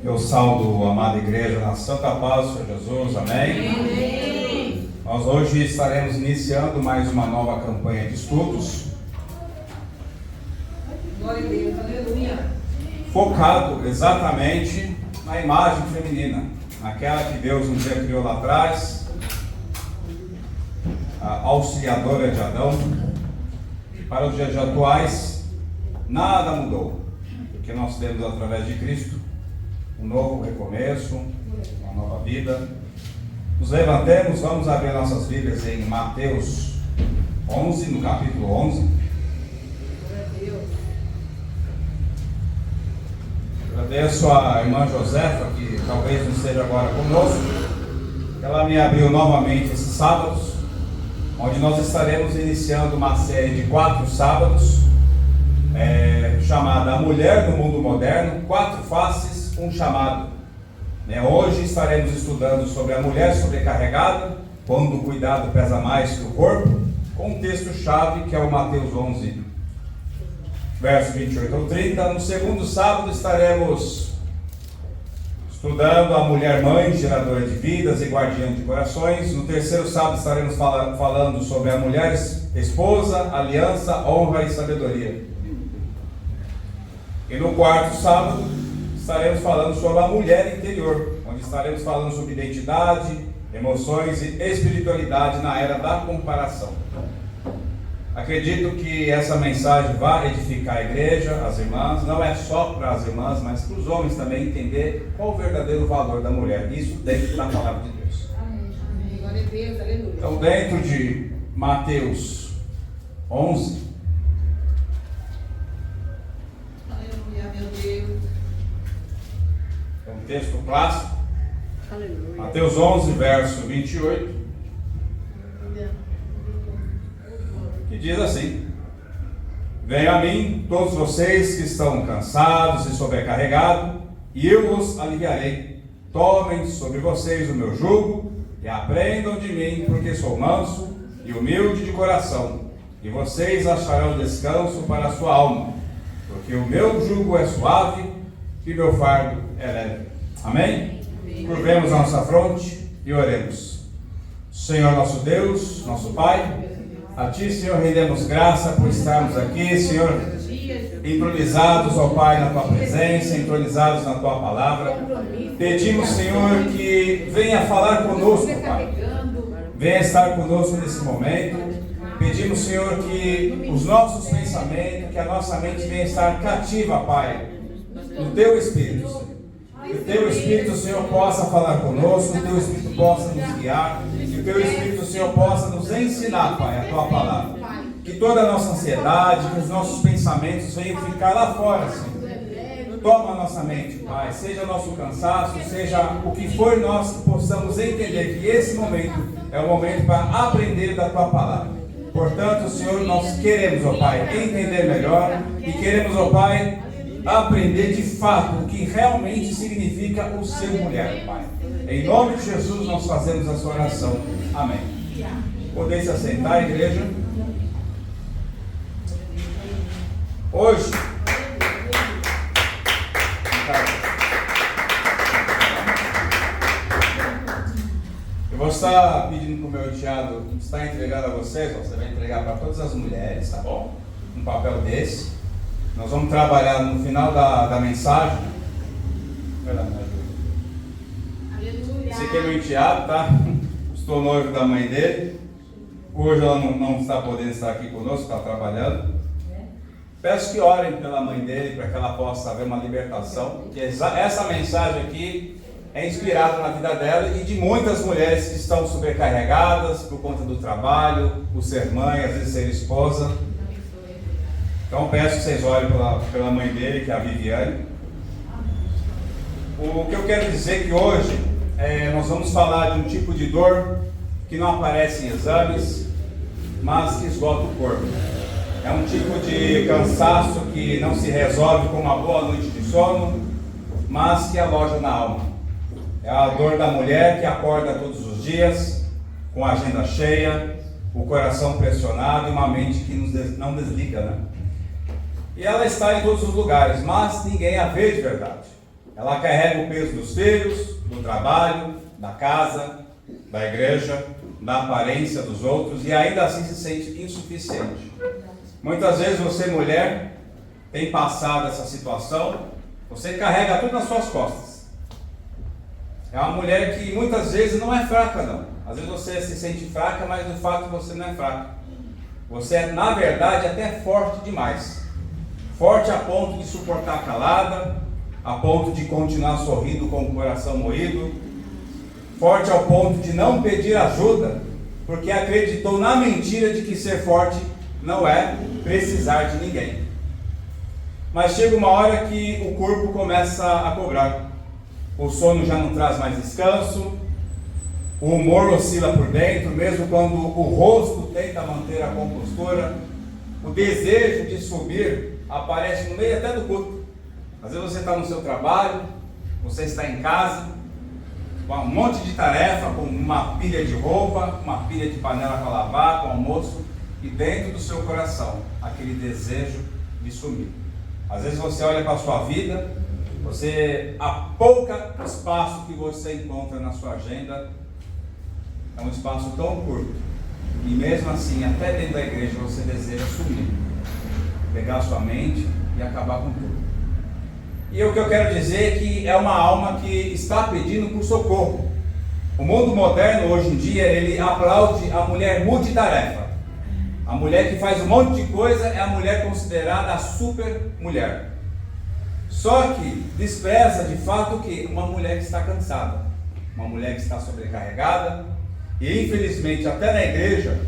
Eu saudo a amada igreja na santa paz do Senhor Jesus, amém? Amém. Nós hoje estaremos iniciando mais uma nova campanha de estudos. Glória a Deus, aleluia. Focado exatamente na imagem feminina, naquela que Deus um dia criou lá atrás, a auxiliadora de Adão. E para os dias atuais, nada mudou, porque nós temos através de Cristo um novo recomeço, uma nova vida. Nos levantemos, vamos abrir nossas Bíblias em Mateus 11, no capítulo 11. Agradeço a irmã Josefa, que talvez não esteja agora conosco. Ela me abriu novamente esses sábados, onde nós estaremos iniciando uma série de 4 sábados, chamada A Mulher no Mundo Moderno, 4 faces, um chamado. Hoje estaremos estudando sobre a mulher sobrecarregada, quando o cuidado pesa mais que o corpo, com um texto-chave que é o Mateus 11, verso 28 ao 30. No segundo sábado estaremos estudando a mulher mãe, geradora de vidas e guardiã de corações. No terceiro sábado estaremos falando sobre a mulher esposa, aliança, honra e sabedoria. E no quarto sábado estaremos falando sobre a mulher interior, onde estaremos falando sobre identidade, emoções e espiritualidade na era da comparação. Acredito que essa mensagem vai edificar a igreja, as irmãs, não é só para as irmãs, mas para os homens também entender qual o verdadeiro valor da mulher, isso dentro da palavra de Deus. Amém. Glória a Deus, aleluia. Então, dentro de Mateus 11, aleluia, meu Deus. é um texto clássico, Aleluia. Mateus 11, verso 28, que diz assim: venham a mim todos vocês que estão cansados e sobrecarregados, e eu os aliviarei. Tomem sobre vocês o meu jugo e aprendam de mim, porque sou manso e humilde de coração, e vocês acharão descanso para a sua alma, porque o meu jugo é suave e meu fardo é leve. Amém? Curvemos a nossa fronte e oremos. Senhor nosso Deus, nosso Pai, a Ti, Senhor, rendemos graça por estarmos aqui, Senhor, entronizados, ó Pai, na Tua presença, entronizados na Tua palavra. Pedimos, Senhor, que venha falar conosco, Pai. Venha estar conosco nesse momento. Pedimos, Senhor, que os nossos pensamentos, que a nossa mente venha estar cativa, Pai, no Teu Espírito, Senhor. Que o Teu Espírito, Senhor, possa falar conosco, que o Teu Espírito possa nos guiar, que o Teu Espírito, Senhor, possa nos ensinar, Pai, a Tua palavra. Que toda a nossa ansiedade, que os nossos pensamentos venham ficar lá fora, Senhor. Toma a nossa mente, Pai, seja nosso cansaço, seja o que for, nós que possamos entender que esse momento é o momento para aprender da Tua palavra. Portanto, Senhor, nós queremos, ó Pai, entender melhor e queremos, ó Pai, aprender de fato o que realmente significa o ser mulher, Pai. Em nome de Jesus nós fazemos essa oração. Amém. Podem se assentar, igreja. Hoje eu vou estar pedindo para o meu enteado estar entregando a vocês. Você vai entregar para todas as mulheres, tá bom? Um papel desse. Nós vamos trabalhar no final da mensagem. Esse aqui é meu enteado, tá? Estou noivo da mãe dele. Hoje ela não está podendo estar aqui conosco, está trabalhando. Peço que orem pela mãe dele, para que ela possa haver uma libertação. Que essa mensagem aqui é inspirada na vida dela e de muitas mulheres que estão sobrecarregadas por conta do trabalho, por ser mãe, às vezes ser esposa. Então peço que vocês orem pela mãe dele, que é a Viviane. O que eu quero dizer é que hoje nós vamos falar de um tipo de dor que não aparece em exames, mas que esgota o corpo. É um tipo de cansaço que não se resolve com uma boa noite de sono, mas que aloja na alma. É a dor da mulher que acorda todos os dias, com a agenda cheia, o coração pressionado e uma mente que não desliga, né? E ela está em todos os lugares, mas ninguém a vê de verdade. Ela carrega o peso dos filhos, do trabalho, da casa, da igreja, da aparência dos outros e ainda assim se sente insuficiente. Muitas vezes você, mulher, tem passado essa situação, você carrega tudo nas suas costas. É uma mulher que muitas vezes não é fraca, não. Às vezes você se sente fraca, mas no fato você não é fraca. Você é, na verdade, até forte demais. Forte a ponto de suportar calada, a ponto de continuar sorrindo com o coração moído. Forte ao ponto de não pedir ajuda, porque acreditou na mentira de que ser forte não é precisar de ninguém. Mas chega uma hora que o corpo começa a cobrar. O sono já não traz mais descanso, o humor oscila por dentro, mesmo quando o rosto tenta manter a compostura. O desejo de subir aparece no meio até do culto. Às vezes você está no seu trabalho, você está em casa, com um monte de tarefa, com uma pilha de roupa, uma pilha de panela para lavar, com almoço, e dentro do seu coração, aquele desejo de sumir. Às vezes você olha para a sua vida, você apouca o espaço que você encontra na sua agenda, é um espaço tão curto, e mesmo assim, até dentro da igreja, você deseja sumir, pegar a sua mente e acabar com tudo. E o que eu quero dizer é que é uma alma que está pedindo por socorro. O mundo moderno, hoje em dia, ele aplaude a mulher multitarefa. A mulher que faz um monte de coisa é a mulher considerada a super mulher. Só que despreza de fato que uma mulher que está cansada, uma mulher que está sobrecarregada, e infelizmente até na igreja,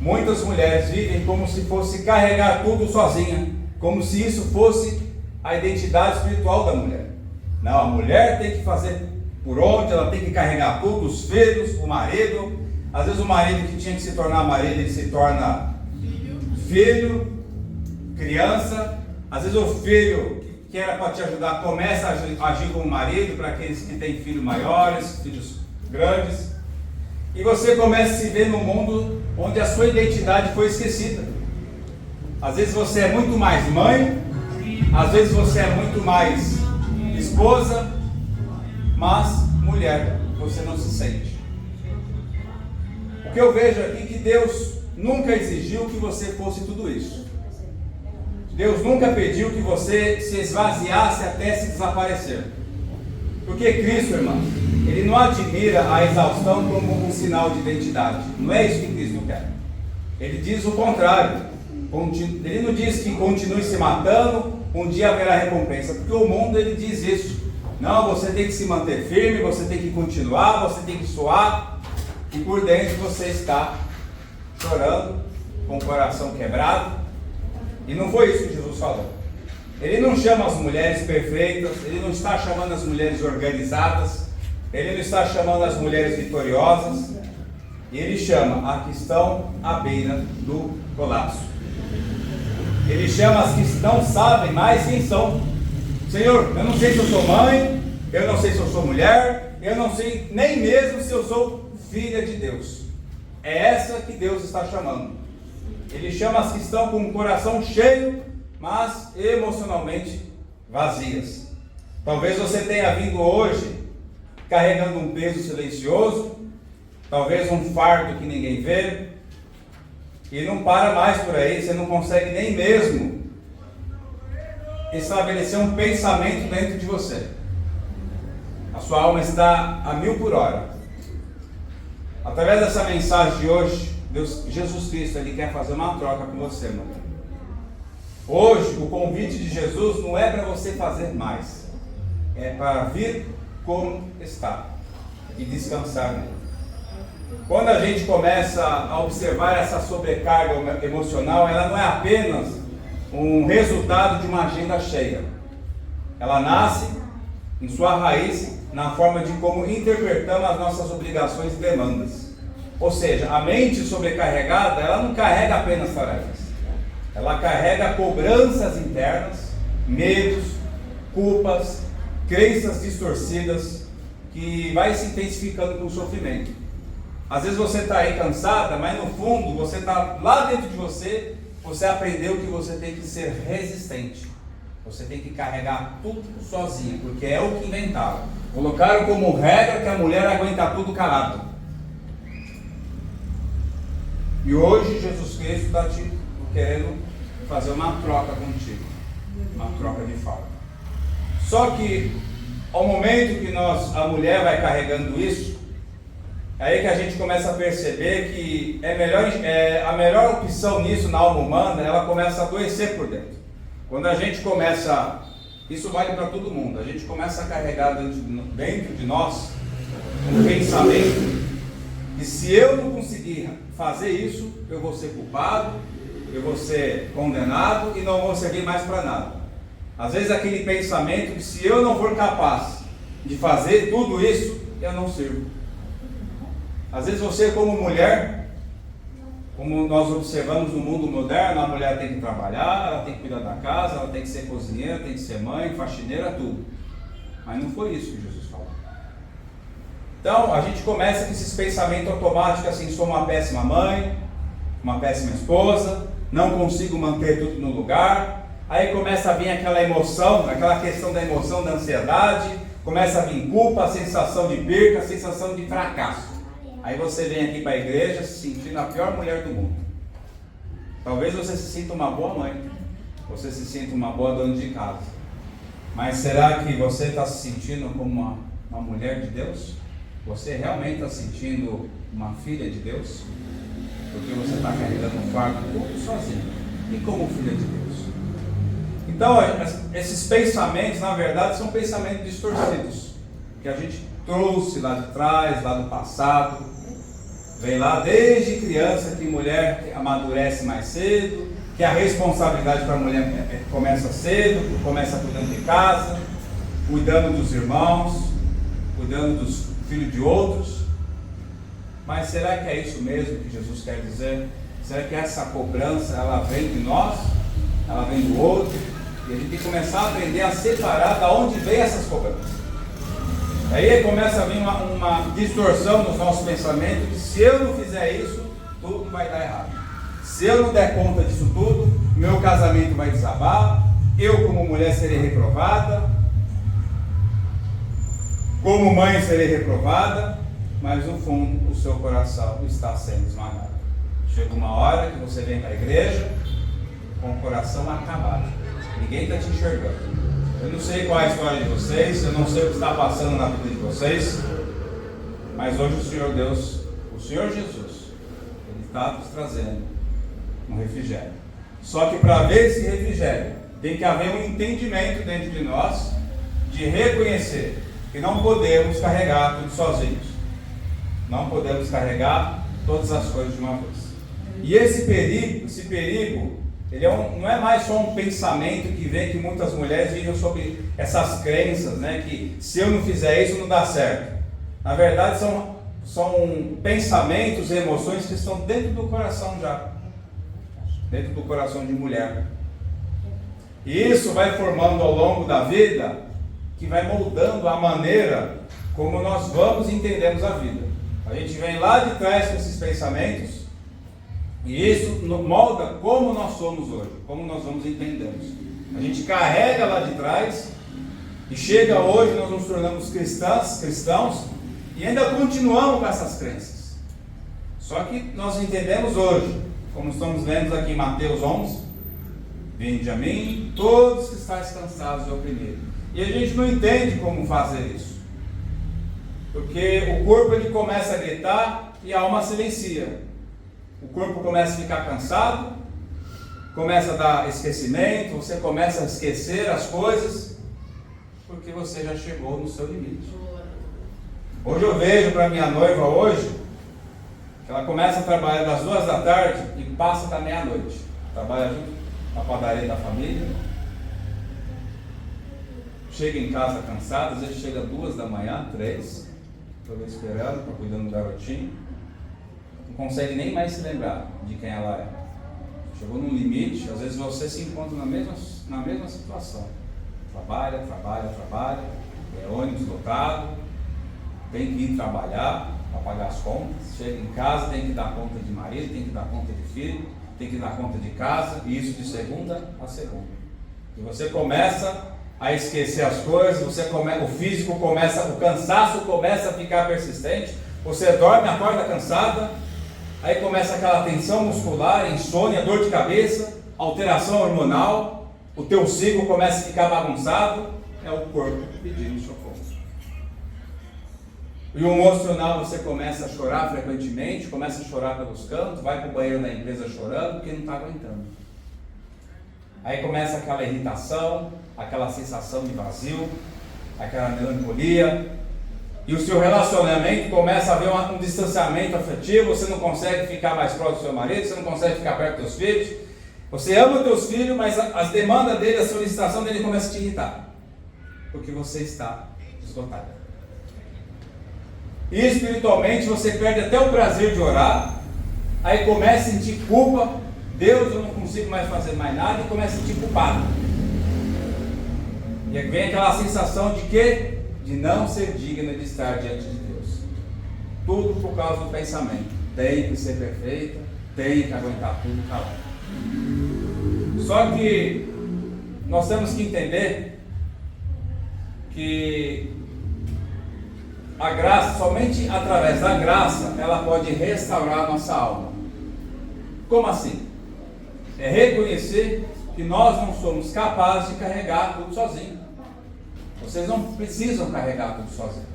muitas mulheres vivem como se fosse carregar tudo sozinha, como se isso fosse a identidade espiritual da mulher. Não, a mulher tem que fazer por onde, ela tem que carregar tudo, os filhos, o marido. Às vezes o marido que tinha que se tornar marido, ele se torna filho, criança. Às vezes o filho que era para te ajudar começa a agir como marido para aqueles que têm filhos maiores, filhos grandes. E você começa a se ver num mundo onde a sua identidade foi esquecida. Às vezes você é muito mais mãe, às vezes você é muito mais esposa, mas mulher você não se sente. O que eu vejo aqui é que Deus nunca exigiu que você fosse tudo isso. Deus nunca pediu que você se esvaziasse até se desaparecer. Porque Cristo, irmão, Ele não admira a exaustão como um sinal de identidade. Não é isso que Cristo quer. Ele diz o contrário. Ele não diz que continue se matando, um dia haverá recompensa. Porque o mundo, ele diz isso. Não, você tem que se manter firme, você tem que continuar, você tem que suar. E por dentro você está chorando, com o coração quebrado. E não foi isso que Jesus falou. Ele não chama as mulheres perfeitas, Ele não está chamando as mulheres organizadas, Ele não está chamando as mulheres vitoriosas, Ele chama a que estão à beira do colapso. Ele chama as que não sabem mais quem são. Senhor, eu não sei se eu sou mãe, eu não sei se eu sou mulher, eu não sei nem mesmo se eu sou filha de Deus. É essa que Deus está chamando. Ele chama as que estão com o coração cheio, mas emocionalmente vazias. Talvez você tenha vindo hoje carregando um peso silencioso, talvez um fardo que ninguém vê, e não para mais por aí, você não consegue nem mesmo estabelecer um pensamento dentro de você. A sua alma está a 1000 por hora. Através dessa mensagem de hoje, Jesus Cristo, Ele quer fazer uma troca com você, meu irmão. Hoje, o convite de Jesus não é para você fazer mais, é para vir como está e descansar nele. Quando a gente começa a observar essa sobrecarga emocional, ela não é apenas um resultado de uma agenda cheia. Ela nasce em sua raiz na forma de como interpretamos as nossas obrigações e demandas. Ou seja, a mente sobrecarregada, ela não carrega apenas tarefas. Ela carrega cobranças internas, medos, culpas, crenças distorcidas, que vai se intensificando com o sofrimento. Às vezes você está aí cansada, mas no fundo, você está lá dentro de você, você aprendeu que você tem que ser resistente. Você tem que carregar tudo sozinha, porque é o que inventaram. Colocaram como regra que a mulher aguenta tudo calado. E hoje Jesus Cristo está te querendo fazer uma troca contigo, uma troca de fala. Só que ao momento que a mulher vai carregando isso, é aí que a gente começa a perceber que a melhor opção nisso na alma humana, ela começa a adoecer por dentro. Quando a gente começa, isso vale para todo mundo, a gente começa a carregar dentro de nós um pensamento que se eu não conseguir fazer isso, eu vou ser culpado, eu vou ser condenado e não vou servir mais para nada. Às vezes aquele pensamento que se eu não for capaz de fazer tudo isso, eu não sirvo. Às vezes você como mulher, como nós observamos no mundo moderno, a mulher tem que trabalhar, ela tem que cuidar da casa, ela tem que ser cozinheira, tem que ser mãe, faxineira, tudo. Mas não foi isso que Jesus falou. Então a gente começa com esses pensamentos automáticos assim, sou uma péssima mãe, uma péssima esposa, não consigo manter tudo no lugar. Aí começa a vir aquela emoção, aquela questão da emoção, da ansiedade, começa a vir culpa, a sensação de perca, a sensação de fracasso. Aí você vem aqui para a igreja se sentindo a pior mulher do mundo. Talvez você se sinta uma boa mãe, você se sinta uma boa dona de casa. Mas será que você está se sentindo como uma mulher de Deus? Você realmente está se sentindo uma filha de Deus? Porque você está carregando um fardo todo sozinho. E como filha de Deus? Então, esses pensamentos, na verdade, são pensamentos distorcidos. Que a gente trouxe lá de trás, lá do passado. Vem lá desde criança que mulher amadurece mais cedo, que a responsabilidade para a mulher começa cedo, começa cuidando de casa, cuidando dos irmãos, cuidando dos filhos de outros. Mas será que é isso mesmo que Jesus quer dizer? Será que essa cobrança ela vem de nós? Ela vem do outro? E a gente tem que começar a aprender a separar de onde vem essas cobranças. Aí começa a vir uma distorção nos nossos pensamentos, que se eu não fizer isso, tudo vai dar errado. Se eu não der conta disso tudo, meu casamento vai desabar, eu como mulher serei reprovada, como mãe serei reprovada, mas no fundo o seu coração está sendo esmagado. Chega uma hora que você vem para a igreja com o coração acabado, ninguém está te enxergando. Eu não sei qual é a história de vocês, eu não sei o que está passando na vida de vocês, mas hoje o Senhor Deus, o Senhor Jesus, Ele está nos trazendo um refrigério. Só que para ver esse refrigério, tem que haver um entendimento dentro de nós, de reconhecer que não podemos carregar tudo sozinhos. Não podemos carregar todas as coisas de uma vez. E esse perigo, ele não é mais só um pensamento que vem, que muitas mulheres vivem sobre essas crenças, né? Que se eu não fizer isso não dá certo. Na verdade são pensamentos e emoções que estão dentro do coração já. Dentro do coração de mulher. E isso vai formando ao longo da vida, que vai moldando a maneira como nós vamos e entendemos a vida. A gente vem lá de trás com esses pensamentos, e isso molda como nós somos hoje, como nós vamos entendendo. A gente carrega lá de trás, e chega hoje, nós nos tornamos cristãos, e ainda continuamos com essas crenças. Só que nós entendemos hoje, como estamos lendo aqui em Mateus 11, vinde a mim, todos que estáis cansados e oprimidos. E a gente não entende como fazer isso. Porque o corpo ele começa a gritar e a alma silencia. O corpo começa a ficar cansado, começa a dar esquecimento, você começa a esquecer as coisas, porque você já chegou no seu limite. Hoje eu vejo para minha noiva hoje, que ela começa a trabalhar das 2 da tarde e passa da meia-noite. Trabalha junto na padaria da família. Chega em casa cansada, às vezes chega 2 da manhã, 3, estou esperando, estou cuidando do garotinho. Não consegue nem mais se lembrar de quem ela é. Chegou num limite, às vezes você se encontra na mesma situação. Trabalha, é ônibus lotado, tem que ir trabalhar para pagar as contas, chega em casa, tem que dar conta de marido, tem que dar conta de filho, tem que dar conta de casa, e isso de segunda a segunda. E você começa a esquecer as coisas, o físico começa, o cansaço começa a ficar persistente, você dorme, acorda cansada, aí começa aquela tensão muscular, insônia, dor de cabeça, alteração hormonal, o teu ciclo começa a ficar bagunçado, é o corpo pedindo socorro. E o emocional, você começa a chorar frequentemente, começa a chorar pelos cantos, vai para o banheiro da empresa chorando porque não está aguentando. Aí começa aquela irritação, aquela sensação de vazio, aquela melancolia, e o seu relacionamento começa a haver um distanciamento afetivo, você não consegue ficar mais próximo do seu marido, você não consegue ficar perto dos seus filhos, você ama os teus filhos, mas as demandas dele, a solicitação dele começa a te irritar, porque você está esgotado. E espiritualmente você perde até o prazer de orar, aí começa a sentir culpa, Deus, eu não consigo mais fazer mais nada, e começa a sentir culpado. E aí vem aquela sensação de quê? De não ser digna de estar diante de Deus. Tudo por causa do pensamento. Tem que ser perfeita, tem que aguentar tudo calado. Só que nós temos que entender que a graça, somente através da graça, ela pode restaurar a nossa alma. Como assim? É reconhecer que nós não somos capazes de carregar tudo sozinhos. Vocês não precisam carregar tudo sozinhos.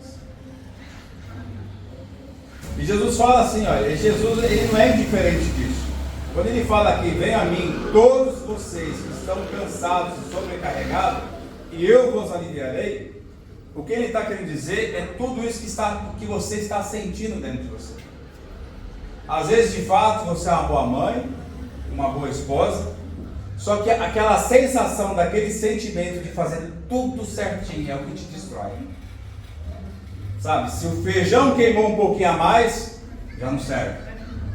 E Jesus fala assim, olha, Jesus ele não é indiferente disso. Quando ele fala aqui, venham a mim todos vocês que estão cansados e sobrecarregados, e eu vos aliviarei, o que ele está querendo dizer é tudo isso que você está sentindo dentro de você. Às vezes, de fato, você é uma boa mãe, uma boa esposa, só que aquela sensação daquele sentimento de fazer tudo certinho é o que te destrói. Sabe, se o feijão queimou um pouquinho a mais, já não serve.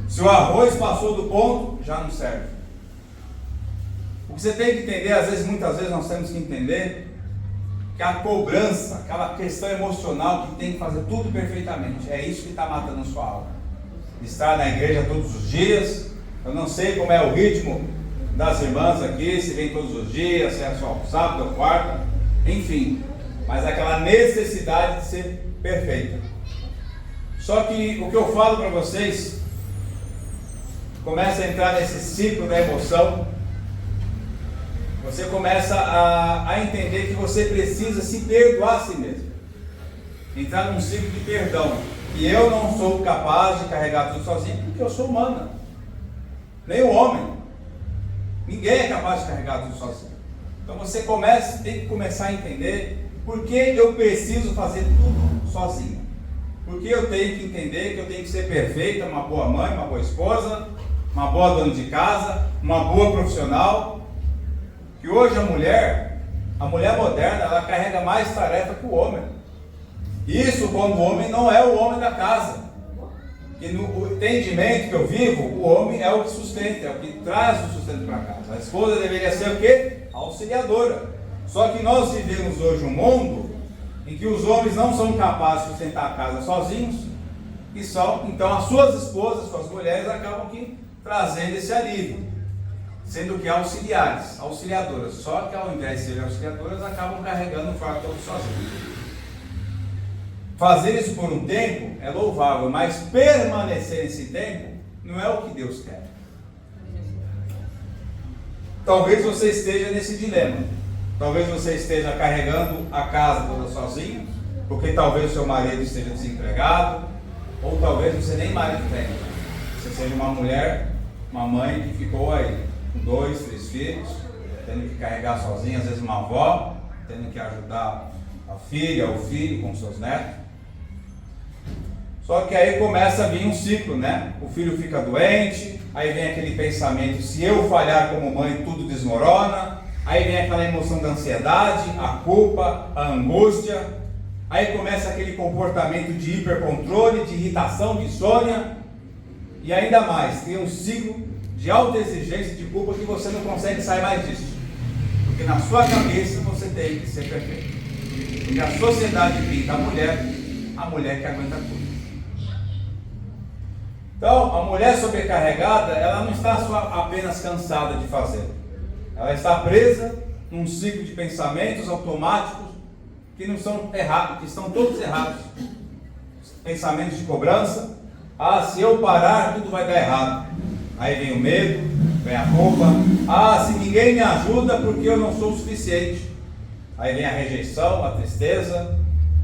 Se o arroz passou do ponto, já não serve. O que você tem que entender, muitas vezes nós temos que entender que a cobrança, aquela questão emocional que tem que fazer tudo perfeitamente, é isso que está matando a sua alma. Estar na igreja todos os dias, eu não sei como é o ritmo das irmãs aqui, se vem todos os dias, se é só sábado ou quarta, enfim, mas aquela necessidade de ser perfeita. Só que o que eu falo para vocês, começa a entrar nesse ciclo da emoção, você começa a entender que você precisa se perdoar a si mesmo, entrar num ciclo de perdão, e eu não sou capaz de carregar tudo sozinho, porque eu sou humana, nem o homem. Ninguém é capaz de carregar tudo sozinho. Então você tem que começar a entender por que eu preciso fazer tudo sozinho. Porque eu tenho que entender que eu tenho que ser perfeita, uma boa mãe, uma boa esposa, uma boa dona de casa, uma boa profissional. Que hoje a mulher moderna, ela carrega mais tarefa que o homem. Isso quando o homem não é o homem da casa. E no entendimento que eu vivo, o homem é o que sustenta, é o que traz o sustento para casa. A esposa deveria ser o quê? Auxiliadora. Só que nós vivemos hoje um mundo em que os homens não são capazes de sustentar a casa sozinhos, e então as suas esposas, suas mulheres, acabam aqui trazendo esse alívio, sendo que auxiliadoras. Só que ao invés de serem auxiliadoras, acabam carregando o fardo todo sozinhos. Fazer isso por um tempo é louvável, mas permanecer nesse tempo não é o que Deus quer. Talvez você esteja nesse dilema. Talvez você esteja carregando a casa toda sozinho, porque talvez o seu marido esteja desempregado, ou talvez você nem marido tenha. Você seja uma mulher, uma mãe que ficou aí com 2, 3 filhos, tendo que carregar sozinha, às vezes uma avó, tendo que ajudar a filha ou o filho com seus netos. Só que aí começa a vir um ciclo, né? O filho fica doente, aí vem aquele pensamento, se eu falhar como mãe, tudo desmorona. Aí vem aquela emoção da ansiedade, a culpa, a angústia. Aí começa aquele comportamento de hipercontrole, de irritação, de insônia. E ainda mais, tem um ciclo de alta exigência, de culpa, que você não consegue sair mais disso. Porque na sua cabeça você tem que ser perfeito. Porque a sociedade pinta a mulher que aguenta tudo. Então, a mulher sobrecarregada, ela não está só apenas cansada de fazer. Ela está presa num ciclo de pensamentos automáticos que não são errados, que estão todos errados. Pensamentos de cobrança. Ah, se eu parar, tudo vai dar errado. Aí vem o medo, vem a culpa. Ah, se ninguém me ajuda, porque eu não sou o suficiente. Aí vem a rejeição, a tristeza.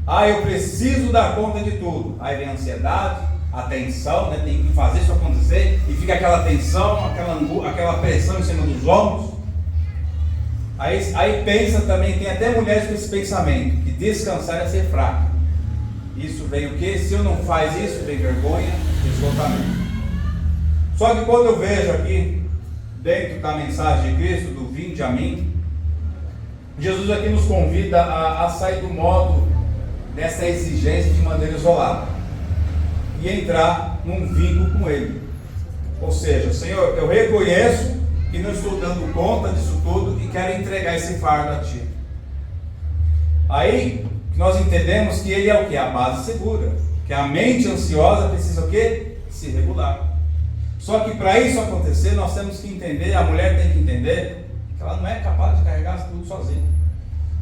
Ah, eu preciso dar conta de tudo. Aí vem a ansiedade, a tensão, né? Tem que fazer isso acontecer. E fica aquela tensão, aquela pressão em cima dos ombros. Aí pensa também, tem até mulheres com esse pensamento, que descansar é ser fraco. Isso vem o quê? Se eu não faz isso, vem vergonha, esgotamento. Só que quando eu vejo aqui, dentro da mensagem de Cristo, do vinde a mim, Jesus aqui nos convida a sair do modo dessa exigência de maneira isolada e entrar num vínculo com Ele. Ou seja, Senhor, eu reconheço que não estou dando conta disso tudo e quero entregar esse fardo a Ti. Aí nós entendemos que Ele é o que? A base segura. Que a mente ansiosa precisa o quê? Se regular. Só que para isso acontecer, nós temos que entender, a mulher tem que entender, que ela não é capaz de carregar tudo sozinha.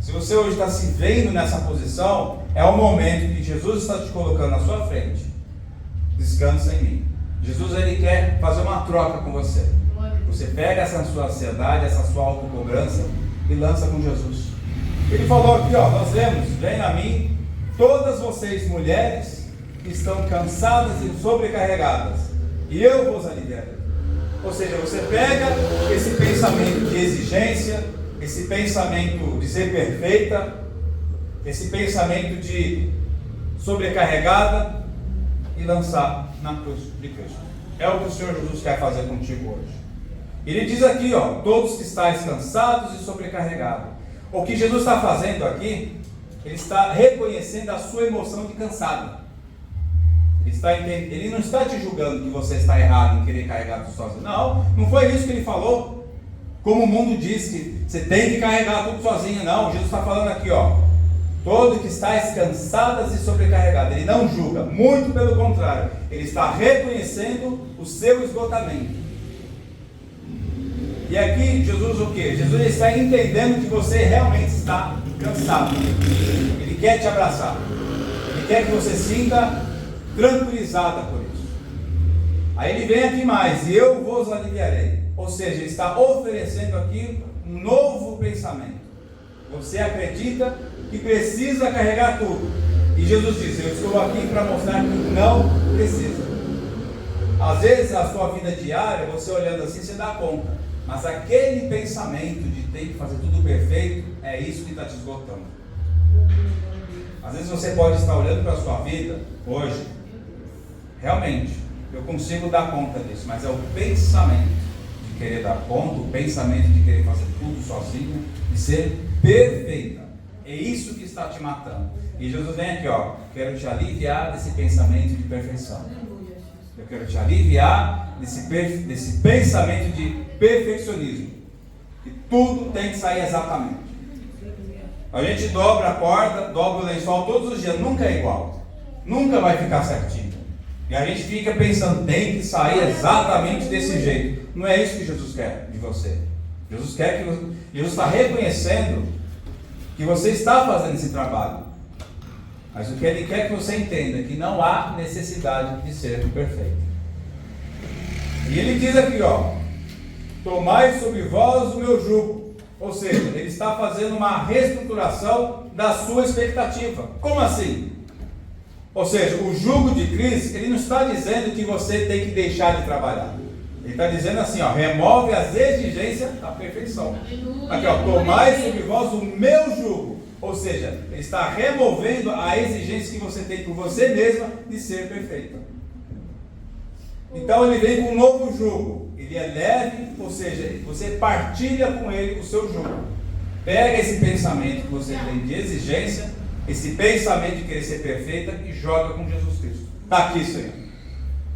Se você hoje está se vendo nessa posição, é o momento que Jesus está te colocando na sua frente. Descansa em mim. Jesus, Ele quer fazer uma troca com você. Você pega essa sua ansiedade, essa sua autocobrança e lança com Jesus. Ele falou aqui, ó, nós lemos: venham a mim, todas vocês mulheres que estão cansadas e sobrecarregadas, e eu vos aliviarei. Ou seja, você pega esse pensamento de exigência, esse pensamento de ser perfeita, esse pensamento de sobrecarregada e lançar na cruz de Cristo. É o que o Senhor Jesus quer fazer contigo hoje. Ele diz aqui, ó, todos que estáis cansados e sobrecarregados. O que Jesus está fazendo aqui, Ele está reconhecendo a sua emoção de cansado. Ele não está te julgando que você está errado em querer carregar tudo sozinho. Não, não foi isso que Ele falou. Como o mundo diz que você tem que carregar tudo sozinho. Não, Jesus está falando aqui, ó, todo que estáis cansadas e sobrecarregadas. Ele não julga, muito pelo contrário. Ele está reconhecendo o seu esgotamento. E aqui Jesus o que? Jesus está entendendo que você realmente está cansado. Ele quer te abraçar. Ele quer que você sinta tranquilizada por isso. Aí ele vem aqui mais: e eu vos aliviarei. Ou seja, ele está oferecendo aqui um novo pensamento. Você acredita que precisa carregar tudo. E Jesus diz: eu estou aqui para mostrar que não precisa. Às vezes a sua vida diária, você olhando assim, você dá conta. Mas aquele pensamento de ter que fazer tudo perfeito, é isso que está te esgotando. Às vezes você pode estar olhando para a sua vida hoje, realmente, eu consigo dar conta disso, mas é o pensamento de querer dar conta, o pensamento de querer fazer tudo sozinho, de ser perfeita. É isso que está te matando. E Jesus vem aqui, ó, quero te aliviar desse pensamento de perfeição. Eu quero te aliviar desse pensamento de perfeccionismo. Que tudo tem que sair exatamente. A gente dobra a corda, dobra o lençol todos os dias, nunca é igual. Nunca vai ficar certinho. E a gente fica pensando, tem que sair exatamente desse jeito. Não é isso que Jesus quer de você. Jesus está reconhecendo que você está fazendo esse trabalho. Mas o que Ele quer que você entenda é que não há necessidade de ser perfeito. E Ele diz aqui, ó, tomai sobre vós o meu jugo. Ou seja, Ele está fazendo uma reestruturação da sua expectativa. Como assim? Ou seja, o jugo de Cristo, Ele não está dizendo que você tem que deixar de trabalhar. Ele está dizendo assim, ó, remove as exigências da perfeição. Aqui, ó, tomai sobre vós o meu jugo. Ou seja, Ele está removendo a exigência que você tem por você mesma de ser perfeita. Então Ele vem com um novo jugo. Ele é leve, ou seja, você partilha com Ele o seu jugo. Pega esse pensamento que você tem de exigência, esse pensamento de querer ser perfeita, e joga com Jesus Cristo. Está aqui, Senhor.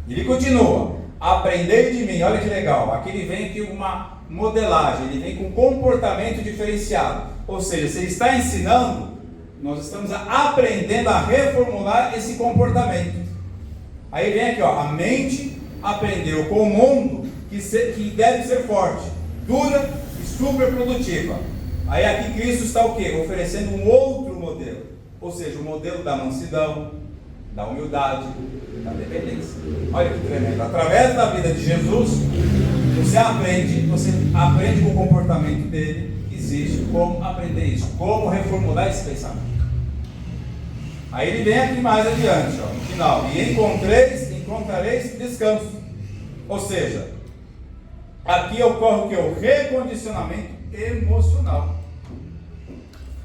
Ele continua: aprendei de mim. Olha que legal. Aqui ele vem com uma modelagem, ele vem com um comportamento diferenciado. Ou seja, se ele está ensinando, nós estamos aprendendo a reformular esse comportamento. Aí vem aqui, ó, a mente aprendeu com o mundo que deve ser forte, dura e super produtiva. Aí aqui Cristo está o quê? Oferecendo um outro modelo. Ou seja, o modelo da mansidão, da humildade, da dependência. Olha que tremendo. Através da vida de Jesus, você aprende com o comportamento dele. Existe como aprender isso, como reformular esse pensamento. Aí ele vem aqui mais adiante, no final. E encontrareis descanso. Ou seja, aqui ocorre o que? O recondicionamento emocional.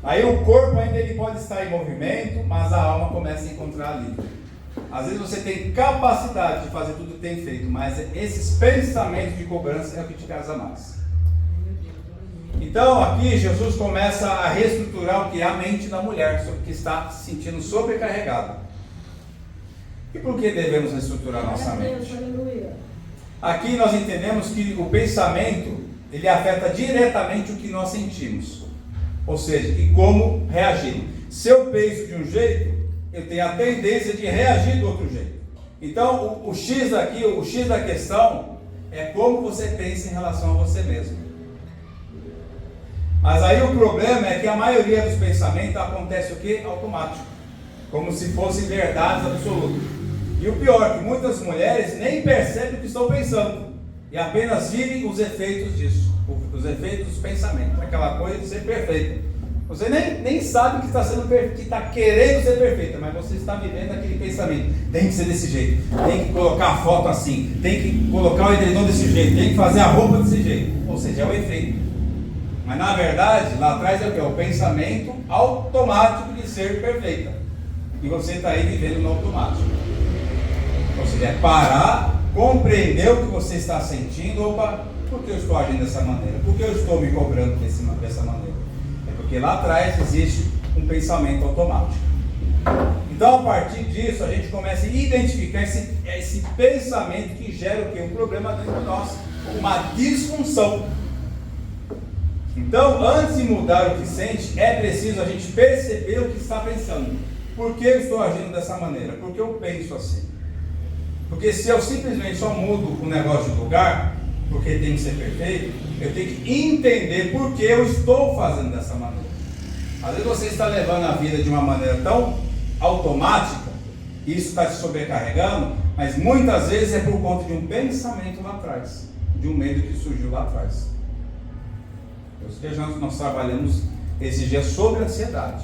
Aí o corpo ainda ele pode estar em movimento, mas a alma começa a encontrar alívio. Às vezes você tem capacidade de fazer tudo que tem feito, mas esses pensamentos de cobrança é o que te casa mais. Então aqui Jesus começa a reestruturar o que é a mente da mulher, que está se sentindo sobrecarregada. E por que devemos reestruturar nossa mente? Aqui nós entendemos que o pensamento ele afeta diretamente o que nós sentimos. Ou seja, e como reagir. Se eu penso de um jeito, eu tenho a tendência de reagir do outro jeito. Então, o X aqui, o X da questão, é como você pensa em relação a você mesmo. Mas aí o problema é que a maioria dos pensamentos acontece o quê? Automático. Como se fossem verdades absolutas. E o pior, que muitas mulheres nem percebem o que estão pensando. E apenas vivem os efeitos disso. Os efeitos dos pensamentos. Aquela coisa de ser perfeita. Você nem sabe que está querendo ser perfeita, mas você está vivendo aquele pensamento. Tem que ser desse jeito. Tem que colocar a foto assim. Tem que colocar o edredom desse jeito. Tem que fazer a roupa desse jeito. Ou seja, é o efeito. Mas na verdade, lá atrás é o que? O pensamento automático de ser perfeita. E você está aí vivendo no automático. Ou seja, é parar, compreender o que você está sentindo. Opa, por que eu estou agindo dessa maneira? Por que eu estou me cobrando dessa maneira? É porque lá atrás existe um pensamento automático. Então, a partir disso, a gente começa a identificar esse pensamento que gera o quê? Um problema dentro de nós, uma disfunção. Então, antes de mudar o que sente, é preciso a gente perceber o que está pensando. Por que eu estou agindo dessa maneira? Por que eu penso assim? Porque se eu simplesmente só mudo o negócio de lugar, porque tem que ser perfeito, eu tenho que entender por que eu estou fazendo dessa maneira. Às vezes você está levando a vida de uma maneira tão automática, e isso está te sobrecarregando, mas muitas vezes é por conta de um pensamento lá atrás, de um medo que surgiu lá atrás. Nós trabalhamos esse dia sobre a ansiedade,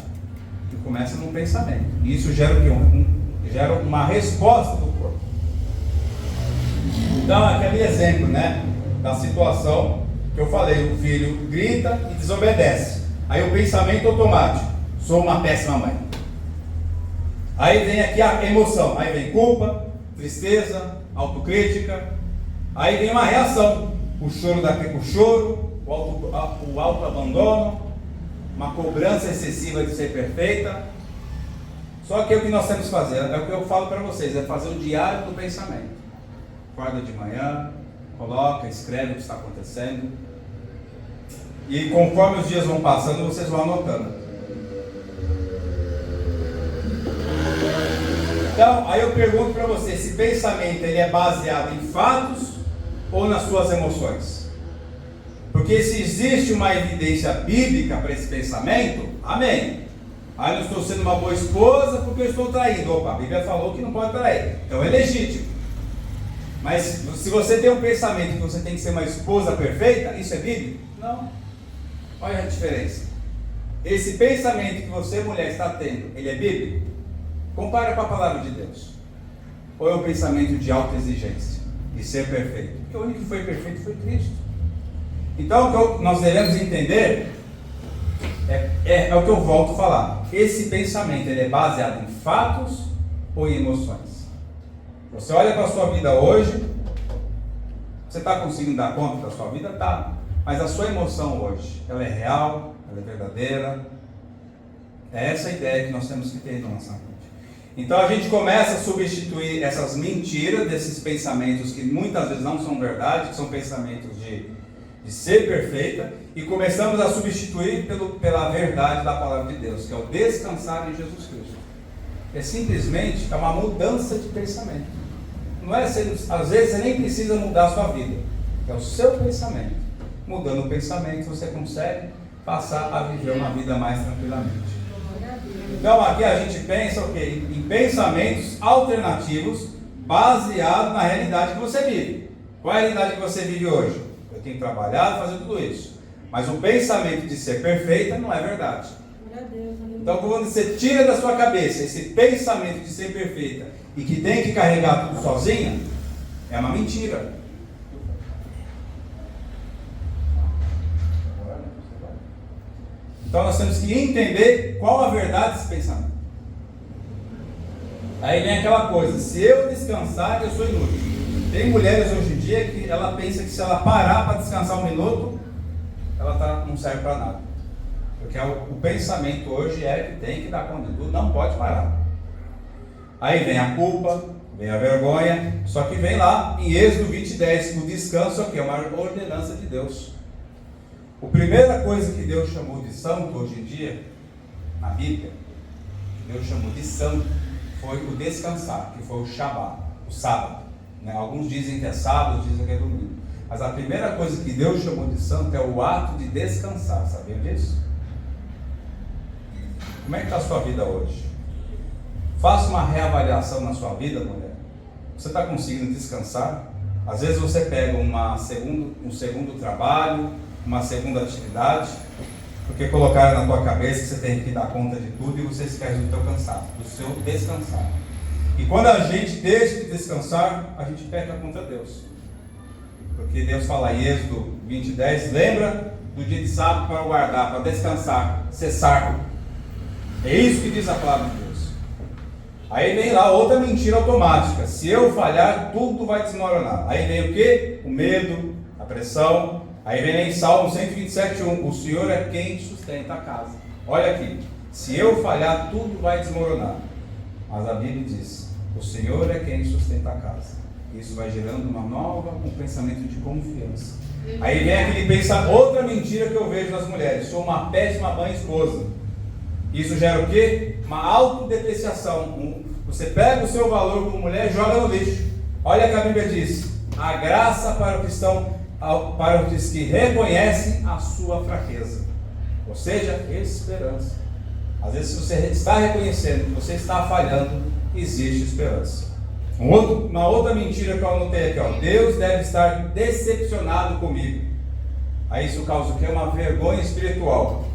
que começa num pensamento, e isso gera o quê? Gera uma resposta do corpo. Então, aquele exemplo, da situação que eu falei, o filho grita e desobedece. Aí o pensamento automático, sou uma péssima mãe. Aí vem aqui a emoção, aí vem culpa, tristeza, autocrítica. Aí vem uma reação, o choro, o autoabandono, uma cobrança excessiva de ser perfeita. Só que o que nós temos que fazer, é o que eu falo para vocês, é fazer o diário do pensamento. Acorda de manhã, coloca, escreve o que está acontecendo. E conforme os dias vão passando, vocês vão anotando. Então, aí eu pergunto para você, esse pensamento ele é baseado em fatos ou nas suas emoções? Porque se existe uma evidência bíblica para esse pensamento, amém. Aí eu não estou sendo uma boa esposa porque eu estou traindo. Opa, a Bíblia falou que não pode trair. Então é legítimo. Mas se você tem um pensamento que você tem que ser uma esposa perfeita, isso é bíblico? Não. Olha a diferença. Esse pensamento que você, mulher, está tendo, ele é bíblico? Compara com a palavra de Deus. Ou é um pensamento de alta exigência, de ser perfeito? Porque o único que foi perfeito foi Cristo. Então o que nós devemos entender é o que eu volto a falar. Esse pensamento ele é baseado em fatos ou em emoções? Você olha para a sua vida hoje, você está conseguindo dar conta da sua vida? Tá. Mas a sua emoção hoje, ela é real, ela é verdadeira? É essa a ideia que nós temos que ter na nossa mente. Então a gente começa a substituir essas mentiras, desses pensamentos que muitas vezes não são verdade, que são pensamentos de ser perfeita, e começamos a substituir pela verdade da palavra de Deus, que é o descansar em Jesus Cristo. É simplesmente uma mudança de pensamento. Não é, às vezes você nem precisa mudar a sua vida, é o seu pensamento. Mudando o pensamento você consegue passar a viver uma vida mais tranquilamente. Então aqui a gente pensa o quê? Em pensamentos alternativos baseados na realidade que você vive. Qual é a realidade que você vive hoje? Eu tenho trabalhado, fazer tudo isso. Mas o pensamento de ser perfeita não é verdade. Então quando você tira da sua cabeça esse pensamento de ser perfeita e que tem que carregar tudo sozinha, é uma mentira. Então nós temos que entender qual a verdade desse pensamento. Aí vem aquela coisa, se eu descansar, eu sou inútil. Tem mulheres hoje em dia que ela pensa que se ela parar para descansar um minuto, ela não serve para nada. Porque o pensamento hoje é que tem que dar conta de tudo, não pode parar. Aí vem a culpa, vem a vergonha, só que vem lá em Êxodo 20:10, o descanso aqui é uma ordenança de Deus. A primeira coisa que Deus chamou de santo hoje em dia, na Bíblia, que Deus chamou de santo, foi o descansar, que foi o Shabbat, o sábado. Alguns dizem que é sábado, dizem que é domingo. Mas a primeira coisa que Deus chamou de santo é o ato de descansar, sabiam disso? Como é que está a sua vida hoje? Faça uma reavaliação na sua vida, mulher. Você está conseguindo descansar? Às vezes você pega um segundo trabalho, uma segunda atividade, porque colocaram na tua cabeça que você tem que dar conta de tudo e você esquece do teu cansaço, do seu descansar. E quando a gente deixa de descansar, a gente peca contra Deus. Porque Deus fala em Êxodo 20:10, lembra do dia de sábado para guardar, para descansar, cessar. É isso que diz a palavra de Deus. Aí vem lá outra mentira automática, se eu falhar, tudo vai desmoronar. Aí vem o quê? O medo, a pressão. Aí vem em Salmo 127:1, o Senhor é quem sustenta a casa. Olha aqui, se eu falhar, tudo vai desmoronar. Mas a Bíblia diz, o Senhor é quem sustenta a casa. Isso vai gerando um pensamento de confiança. Aí vem aquele pensamento, outra mentira que eu vejo nas mulheres, sou uma péssima mãe e esposa. Isso gera o quê? Uma autodepreciação. Você pega o seu valor como mulher e joga no lixo. Olha o que a Bíblia diz, a graça para os que reconhecem a sua fraqueza, ou seja, esperança. Às vezes, se você está reconhecendo que você está falhando, existe esperança. Uma outra mentira que eu anotei aqui, Deus deve estar decepcionado comigo. Aí isso causa o que? Uma vergonha espiritual.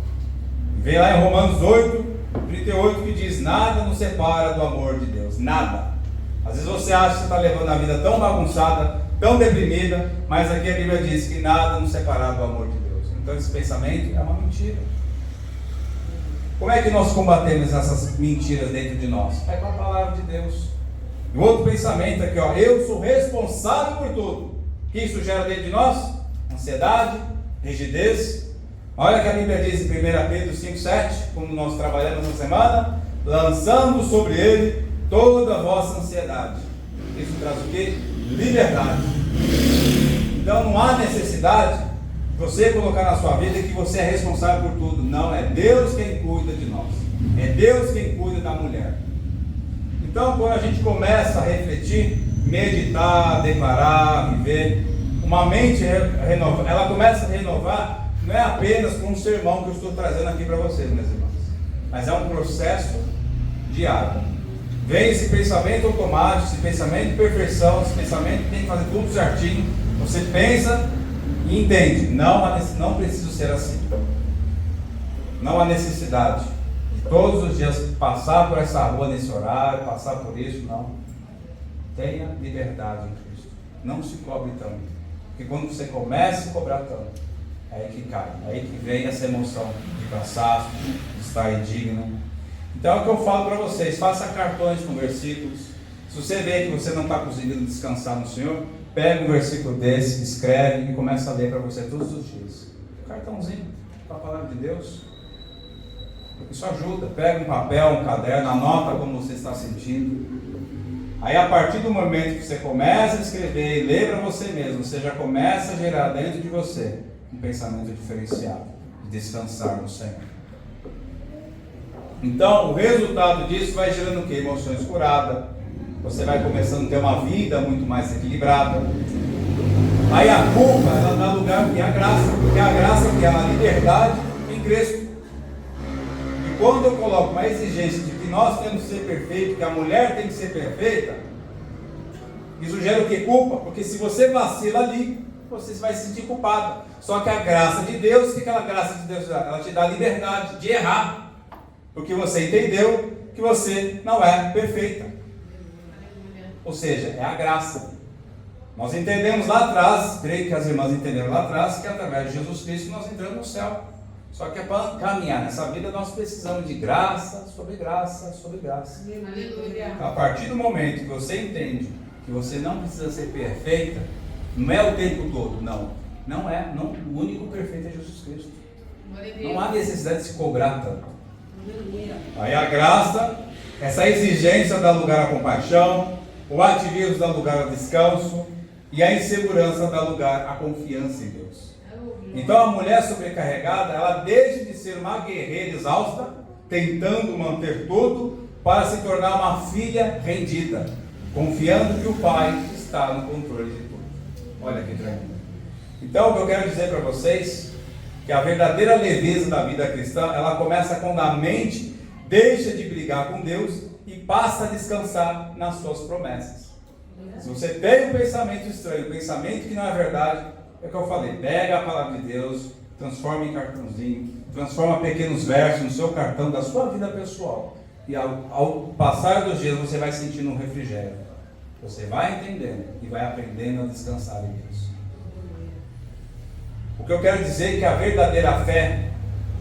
Vem lá em Romanos 8:38 que diz, nada nos separa do amor de Deus, nada. Às vezes você acha que você está levando a vida tão bagunçada, tão deprimida, mas aqui a Bíblia diz que nada nos separa do amor de Deus. Então esse pensamento é uma mentira. Como é que nós combatemos essas mentiras dentro de nós? É com a palavra de Deus. E outro pensamento aqui, eu sou responsável por tudo. O que isso gera dentro de nós? Ansiedade, rigidez. Olha o que a Bíblia diz em 1 Pedro 5:7, como nós trabalhamos essa semana, lançando sobre ele toda a vossa ansiedade. Isso traz o quê? Liberdade. Então não há necessidade de você colocar na sua vida que você é responsável por tudo. Não, é Deus quem cuida de nós. É Deus quem cuida da mulher. Então quando a gente começa a refletir, meditar, declarar, viver, uma mente renovada, ela começa a renovar, não é apenas com um sermão que eu estou trazendo aqui para vocês, meus irmãos, mas é um processo diário. Vem esse pensamento automático, esse pensamento de perfeição, esse pensamento que tem que fazer tudo certinho. Você pensa e entende, não precisa ser assim. Não há necessidade de todos os dias passar por essa rua nesse horário, passar por isso, não. Tenha liberdade em Cristo. Não se cobre tanto. Porque quando você começa a cobrar tanto, é aí que cai, é aí que vem essa emoção de cansaço, de estar indigno. Então é o que eu falo para vocês, faça cartões com versículos. Se você vê que você não está conseguindo descansar no Senhor, pega um versículo desse, escreve e começa a ler para você todos os dias. Cartãozinho com a palavra de Deus. Isso ajuda. Pega um papel, um caderno, anota como você está sentindo. Aí a partir do momento que você começa a escrever e ler para você mesmo, você já começa a gerar dentro de você um pensamento diferenciado, de descansar no Senhor. Então o resultado disso vai gerando o quê? Emoções curadas. Você vai começando a ter uma vida muito mais equilibrada. Aí a culpa, ela dá lugar à graça, porque a graça que é a liberdade em em Cristo. E quando eu coloco uma exigência de que nós temos que ser perfeitos, que a mulher tem que ser perfeita, isso gera o que? Culpa. Porque se você vacila ali, você vai se sentir culpado. Só que a graça de Deus, o que aquela graça de Deus dá? Ela te dá a liberdade de errar. Porque você entendeu que você não é perfeita. Ou seja, é a graça. Nós entendemos lá atrás, creio que as irmãs entenderam lá atrás, que através de Jesus Cristo nós entramos no céu. Só que é para caminhar nessa vida nós precisamos de graça sobre graça sobre graça. Então, a partir do momento que você entende que você não precisa ser perfeita, não é o tempo todo, não é, o único perfeito é Jesus Cristo. Não há necessidade de se cobrar tanto. Aí a graça, essa exigência dá lugar à compaixão, o ativismo dá lugar ao descanso e a insegurança dá lugar à confiança em Deus. Então a mulher sobrecarregada, ela deixa de ser uma guerreira exausta, tentando manter tudo, para se tornar uma filha rendida, confiando que o Pai está no controle de tudo. Olha que tremendo. Então o que eu quero dizer para vocês, que a verdadeira leveza da vida cristã, ela começa quando a mente deixa de brigar com Deus e passa a descansar nas suas promessas. Se você tem um pensamento estranho, um pensamento que não é verdade, é o que eu falei, pega a palavra de Deus, transforma em cartãozinho, transforma pequenos versos no seu cartão da sua vida pessoal. E ao passar dos dias você vai sentindo um refrigério. Você vai entendendo e vai aprendendo a descansar em Deus. O que eu quero dizer é que a verdadeira fé,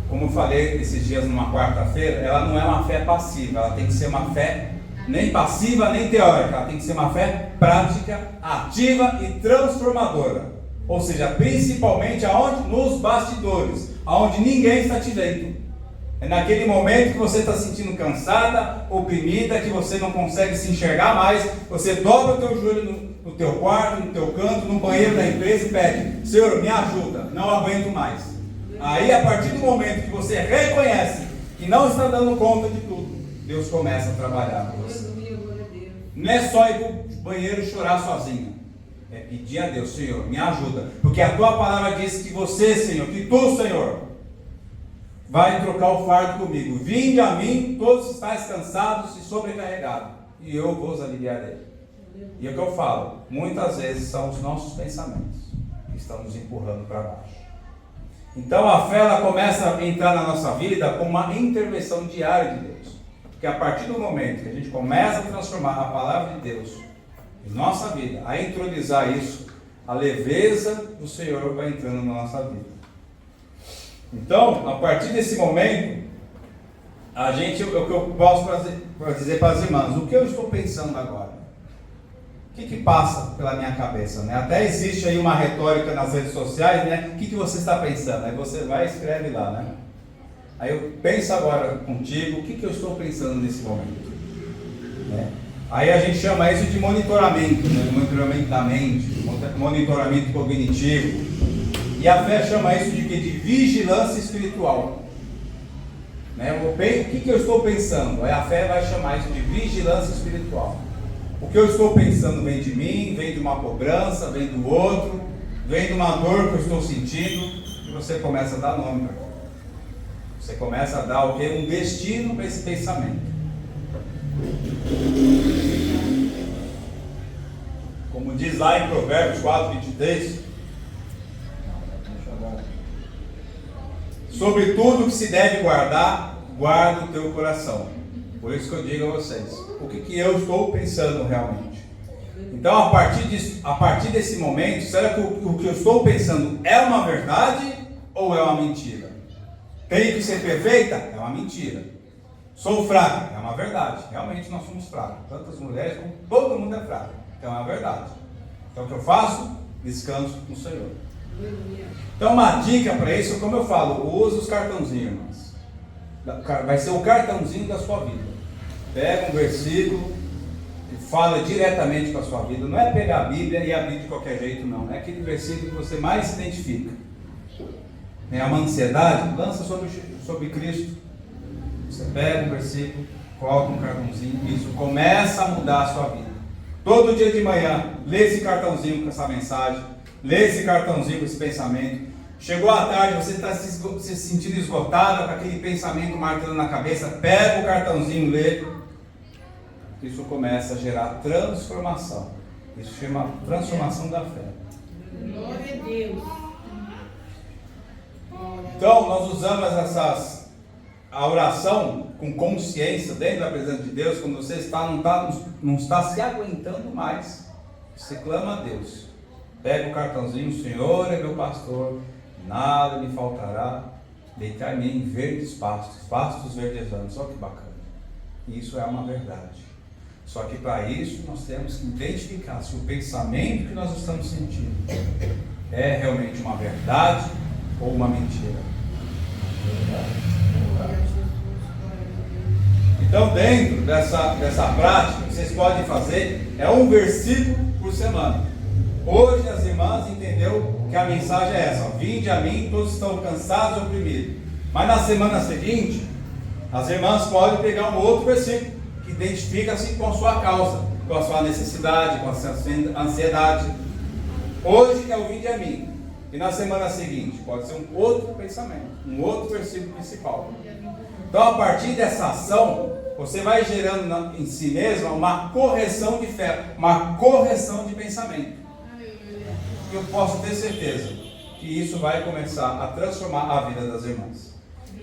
como eu falei esses dias numa quarta-feira, ela não é uma fé passiva, ela tem que ser uma fé nem passiva nem teórica, ela tem que ser uma fé prática, ativa e transformadora. Ou seja, principalmente aonde? Nos bastidores, aonde ninguém está te vendo. É naquele momento que você está se sentindo cansada, oprimida, que você não consegue se enxergar mais, você dobra o teu joelho no teu quarto, no teu canto, no banheiro da empresa e pede: Senhor, me ajuda, não aguento mais. Aí, a partir do momento que você reconhece que não está dando conta de tudo, Deus começa a trabalhar com você. Não é só ir para o banheiro e chorar sozinha. É pedir a Deus: Senhor, me ajuda. Porque a tua palavra diz que você, Senhor, que tu, Senhor, vai trocar o fardo comigo. Vinde a mim, todos estáis cansados e sobrecarregados, e eu vos aliviarei. E é o que eu falo, muitas vezes são os nossos pensamentos que estão nos empurrando para baixo. Então a fé, ela começa a entrar na nossa vida como uma intervenção diária de Deus. Porque a partir do momento que a gente começa a transformar a palavra de Deus em nossa vida, a introduzir isso, a leveza do Senhor vai entrando na nossa vida. Então, a partir desse momento, o que eu posso dizer para as irmãs, o que eu estou pensando agora? O que passa pela minha cabeça? Né? Até existe aí uma retórica nas redes sociais, né? O que você está pensando? Aí você vai e escreve lá, né? Aí eu penso agora contigo, o que eu estou pensando nesse momento? Né? Aí a gente chama isso de monitoramento, né? Monitoramento da mente, monitoramento cognitivo. E a fé chama isso de vigilância espiritual. Né? O que eu estou pensando? Aí a fé vai chamar isso de vigilância espiritual. O que eu estou pensando vem de mim, vem de uma cobrança, vem do outro, vem de uma dor que eu estou sentindo, e você começa a dar nome para aquilo. Você começa a dar o quê? Um destino para esse pensamento. Como diz lá em Provérbios 4:23, sobre tudo que se deve guardar, guarda o teu coração. Por isso que eu digo a vocês, o que eu estou pensando realmente. Então, a partir desse momento, será que o que eu estou pensando é uma verdade ou é uma mentira? Tenho que ser perfeita? É uma mentira. Sou fraca? É uma verdade. Realmente nós somos fracos. Tantas mulheres como todo mundo é fraco. Então é uma verdade. Então o que eu faço? Descanso no Senhor. Então uma dica para isso, como eu falo, use os cartãozinhos, irmãos. Vai ser o cartãozinho da sua vida. Pega um versículo e fala diretamente com a sua vida. Não é pegar a Bíblia e abrir de qualquer jeito, não. É aquele versículo que você mais se identifica. É uma ansiedade, lança sobre Cristo. Você pega um versículo, coloca um cartãozinho, isso começa a mudar a sua vida. Todo dia de manhã, lê esse cartãozinho com essa mensagem, lê esse cartãozinho com esse pensamento, Chegou a tarde, você está se sentindo esgotado, com aquele pensamento martelando na cabeça, pega o cartãozinho, lê. Isso começa a gerar transformação. Isso chama transformação da fé. Glória a Deus. Então, nós usamos a oração com consciência dentro da presença de Deus, quando você não está se aguentando mais. Você clama a Deus. Pega o cartãozinho, o Senhor é meu pastor, nada me faltará, deitar-me em verdes pastos, pastos verdejantes. Olha que bacana. Isso é uma verdade. Só que para isso nós temos que identificar se o pensamento que nós estamos sentindo é realmente uma verdade ou uma mentira. Então, dentro dessa prática, que vocês podem fazer é um versículo por semana. Hoje as irmãs entenderam que a mensagem é essa: vinde a mim, todos estão cansados e oprimidos. Mas na semana seguinte, as irmãs podem pegar um outro versículo que identifica-se com a sua causa, com a sua necessidade, com a sua ansiedade. Hoje é o vinde a mim. E na semana seguinte pode ser um outro pensamento, um outro versículo principal. Então, a partir dessa ação, você vai gerando em si mesma uma correção de fé, uma correção de pensamento. E eu posso ter certeza que isso vai começar a transformar a vida das irmãs.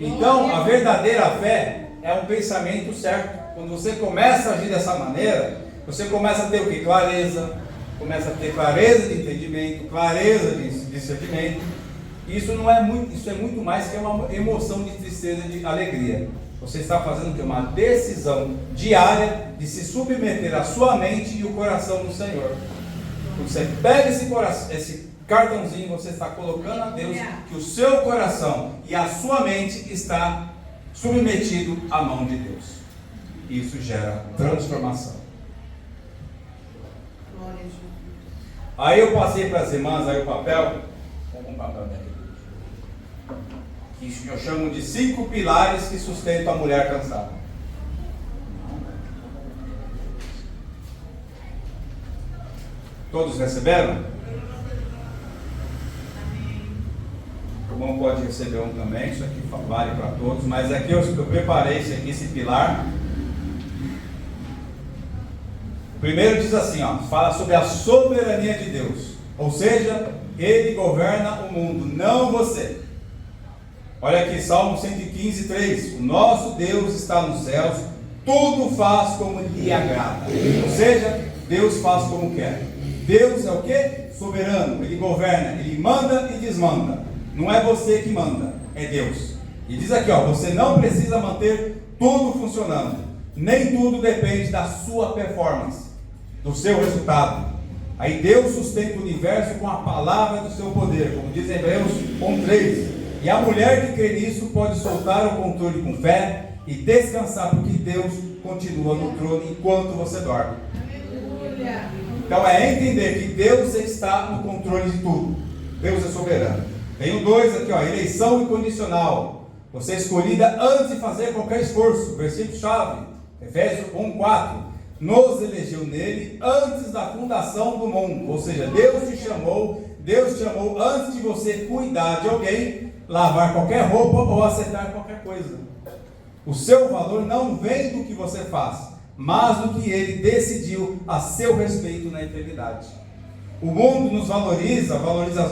Então, a verdadeira fé é um pensamento certo. Quando você começa a agir dessa maneira, você começa a ter o que? Clareza. Começa a ter clareza de entendimento, clareza de discernimento. Isso é muito mais que uma emoção de tristeza, de alegria. Você está fazendo o que? Uma decisão diária de se submeter a sua mente e o coração do Senhor. Quando você pega esse cartãozinho, você está colocando a Deus que o seu coração e a sua mente está submetido à mão de Deus. Isso gera transformação. Aí eu passei para as irmãs aí o papel. Pega um papel daqui. Que eu chamo de 5 pilares que sustentam a mulher cansada. Todos receberam? O irmão pode receber um também, isso aqui vale para todos, mas aqui eu preparei esse pilar. Primeiro diz assim, fala sobre a soberania de Deus, ou seja, Ele governa o mundo, não você. Olha aqui, Salmo 115, 3, o nosso Deus está nos céus, tudo faz como lhe agrada, ou seja, Deus faz como quer. Deus é o que? Soberano, Ele governa, Ele manda e desmanda, não é você que manda, é Deus. E diz aqui, você não precisa manter tudo funcionando, nem tudo depende da sua performance, do seu resultado. Aí Deus sustenta o universo com a palavra do seu poder, como diz em Hebreus 1:3. E a mulher que crê nisso pode soltar o controle com fé e descansar, porque Deus continua no trono enquanto você dorme. Então é entender que Deus está no controle de tudo. Deus é soberano. Tem o 2 aqui, eleição incondicional. Você é escolhida antes de fazer qualquer esforço. Versículo-chave, Efésios 1:4. Nos elegeu nele antes da fundação do mundo. Ou seja, Deus te chamou antes de você cuidar de alguém, lavar qualquer roupa ou acertar qualquer coisa. O seu valor não vem do que você faz, mas do que Ele decidiu a seu respeito na eternidade. O mundo nos valoriza